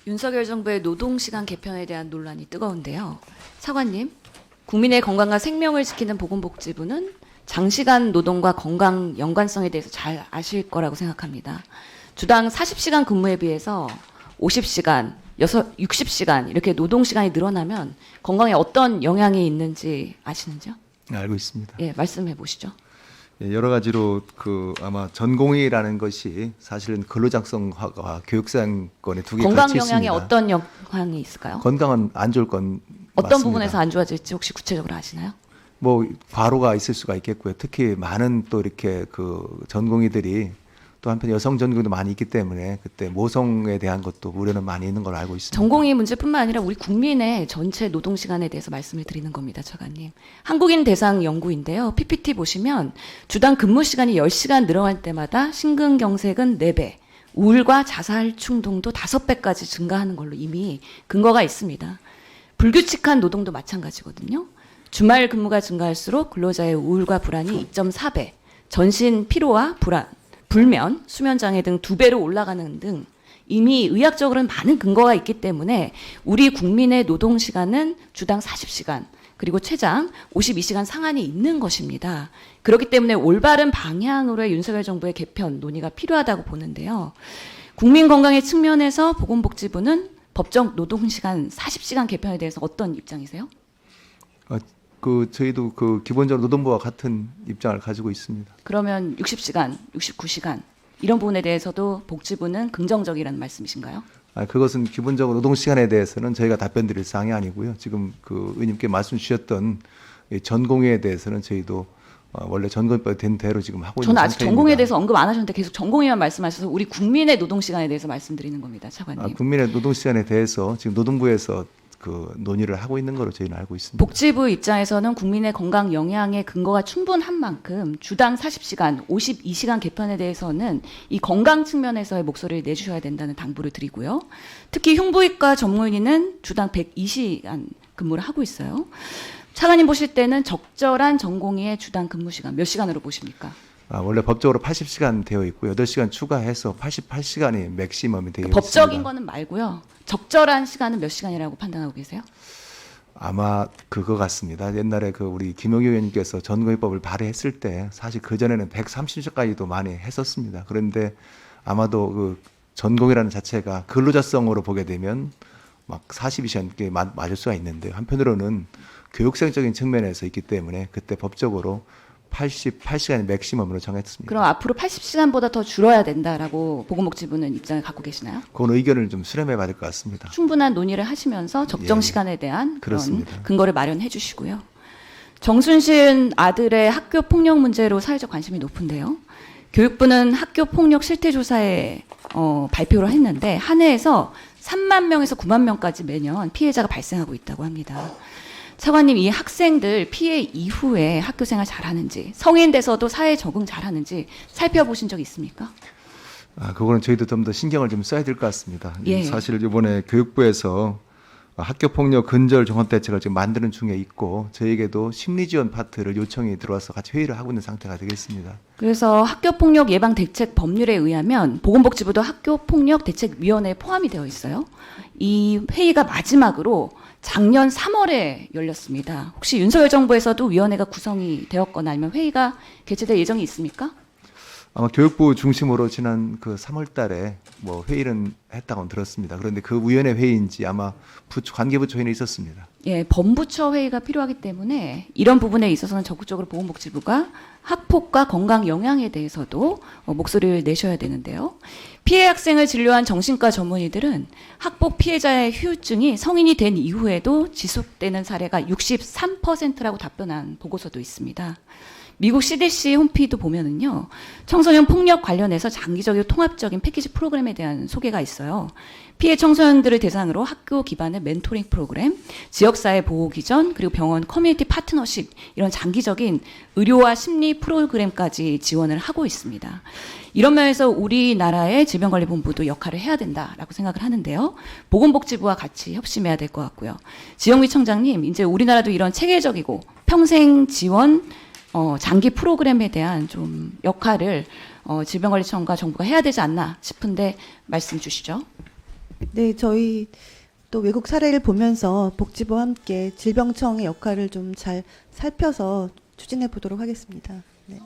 윤석열 정부의 노동시간 개편에 대한 논란이 뜨거운데요. 차관님, 국민의 건강과 생명을 지키는 보건복지부는 장시간 노동과 건강 연관성에 대해서 잘 아실 거라고 생각합니다. 주당 40시간 근무에 비해서 50시간, 60시간 이렇게 노동시간이 늘어나면 건강에 어떤 영향이 있는지 아시는지요? 알고 있습니다. 예, 말씀해 보시죠. 예, 여러 가지로 아마 전공의라는 것이 사실은 근로작성화와 교육사건의 두 개 건강 같이 영향에 있습니다. 어떤 영향이 있을까요? 건강은 안 좋을 건 어떤 맞습니다. 부분에서 안 좋아질지 혹시 구체적으로 아시나요? 뭐 과로가 있을 수가 있겠고요. 특히 많은 또 이렇게 전공의들이 또 한편 여성 전공도 많이 있기 때문에 그때 모성에 대한 것도 우려는 많이 있는 걸로 알고 있습니다. 전공의 문제뿐만 아니라 우리 국민의 전체 노동시간에 대해서 말씀을 드리는 겁니다. 차관님. 한국인 대상 연구인데요. PPT 보시면 주당 근무시간이 10시간 늘어날 때마다 심근경색은 4배, 우울과 자살 충동도 5배까지 증가하는 걸로 이미 근거가 있습니다. 불규칙한 노동도 마찬가지거든요. 주말 근무가 증가할수록 근로자의 우울과 불안이 2.4배, 전신 피로와 불면, 수면장애 등 2배로 올라가는 등 이미 의학적으로는 많은 근거가 있기 때문에 우리 국민의 노동시간은 주당 40시간 그리고 최장 52시간 상한이 있는 것입니다. 그렇기 때문에 올바른 방향으로의 윤석열 정부의 개편 논의가 필요하다고 보는데요. 국민 건강의 측면에서 보건복지부는 법정 노동시간 40시간 개편에 대해서 어떤 입장이세요? 저희도 기본적으로 노동부와 같은 입장을 가지고 있습니다. 그러면 60시간, 69시간 이런 부분에 대해서도 복지부는 긍정적이라는 말씀이신가요? 그것은 기본적으로 노동시간에 대해서는 저희가 답변 드릴 사항이 아니고요. 지금 의원님께 말씀 주셨던 이 전공의에 대해서는 저희도 원래 전공의법에 된 대로 지금 하고 있는 저는 아직 상태입니다. 전공에 대해서 언급 안 하셨는데 계속 전공의만 말씀하셔서 우리 국민의 노동시간에 대해서 말씀드리는 겁니다. 차관님. 국민의 노동시간에 대해서 지금 노동부에서 논의를 하고 있는 걸로 저희는 알고 있습니다. 복지부 입장에서는 국민의 건강 영향에 근거가 충분한 만큼 주당 40시간, 52시간 개편에 대해서는 이 건강 측면에서의 목소리를 내주셔야 된다는 당부를 드리고요. 특히 흉부외과 전문의는 주당 102시간 근무를 하고 있어요. 차관님 보실 때는 적절한 전공의의 주당 근무 시간 몇 시간으로 보십니까? 원래 법적으로 80시간 되어 있고 8시간 추가해서 88시간이 맥시멈이 되어 있습니다. 법적인 거는 말고요. 적절한 시간은 몇 시간이라고 판단하고 계세요? 아마 그거 같습니다. 옛날에 우리 김용희 의원님께서 전공의법을 발의했을 때 사실 그전에는 130시까지도 많이 했었습니다. 그런데 아마도 전공이라는 자체가 근로자성으로 보게 되면 막 42시간 맞을 수가 있는데 한편으로는 교육성적인 측면에서 있기 때문에 그때 법적으로 88시간이 맥시멈으로 정했습니다. 그럼 앞으로 80시간보다 더 줄어야 된다라고 보건복지부는 입장을 갖고 계시나요? 그건 의견을 좀 수렴해 봐야 될 것 같습니다. 충분한 논의를 하시면서 적정 시간에 대한 그런 그렇습니다. 근거를 마련해 주시고요. 정순신 아들의 학교 폭력 문제로 사회적 관심이 높은데요. 교육부는 학교 폭력 실태 조사에 발표를 했는데 한 해에서 3만 명에서 9만 명까지 매년 피해자가 발생하고 있다고 합니다. 차관님, 이 학생들 피해 이후에 학교 생활 잘하는지, 성인 돼서도 사회 적응 잘하는지 살펴보신 적 있습니까? 그거는 저희도 좀 더 신경을 좀 써야 될 것 같습니다. 예. 사실 이번에 교육부에서 학교폭력 근절 종합 대책을 지금 만드는 중에 있고 저희에게도 심리지원 파트를 요청이 들어와서 같이 회의를 하고 있는 상태가 되겠습니다. 그래서 학교폭력 예방 대책 법률에 의하면 보건복지부도 학교폭력 대책위원회에 포함이 되어 있어요. 이 회의가 마지막으로 작년 3월에 열렸습니다. 혹시 윤석열 정부에서도 위원회가 구성이 되었거나 아니면 회의가 개최될 예정이 있습니까? 아마 교육부 중심으로 지난 3월 달에 회의는 했다고 들었습니다. 그런데 그 위원회 회의인지 아마 관계부처 회의는 있었습니다. 예, 범부처 회의가 필요하기 때문에 이런 부분에 있어서는 적극적으로 보건복지부가 학폭과 건강 영향에 대해서도 목소리를 내셔야 되는데요. 피해 학생을 진료한 정신과 전문의들은 학폭 피해자의 후유증이 성인이 된 이후에도 지속되는 사례가 63%라고 답변한 보고서도 있습니다. 미국 CDC 홈피드 보면은요, 청소년 폭력 관련해서 장기적이고 통합적인 패키지 프로그램에 대한 소개가 있어요. 피해 청소년들을 대상으로 학교 기반의 멘토링 프로그램, 지역사회 보호 기전, 그리고 병원 커뮤니티 파트너십, 이런 장기적인 의료와 심리 프로그램까지 지원을 하고 있습니다. 이런 면에서 우리나라의 질병관리본부도 역할을 해야 된다라고 생각을 하는데요. 보건복지부와 같이 협심해야 될 것 같고요. 지영미 청장님, 이제 우리나라도 이런 체계적이고 평생 지원 장기 프로그램에 대한 좀 역할을 질병관리청과 정부가 해야 되지 않나 싶은데 말씀 주시죠. 네, 저희 또 외국 사례를 보면서 복지부와 함께 질병청의 역할을 좀 잘 살펴서 추진해 보도록 하겠습니다. 네.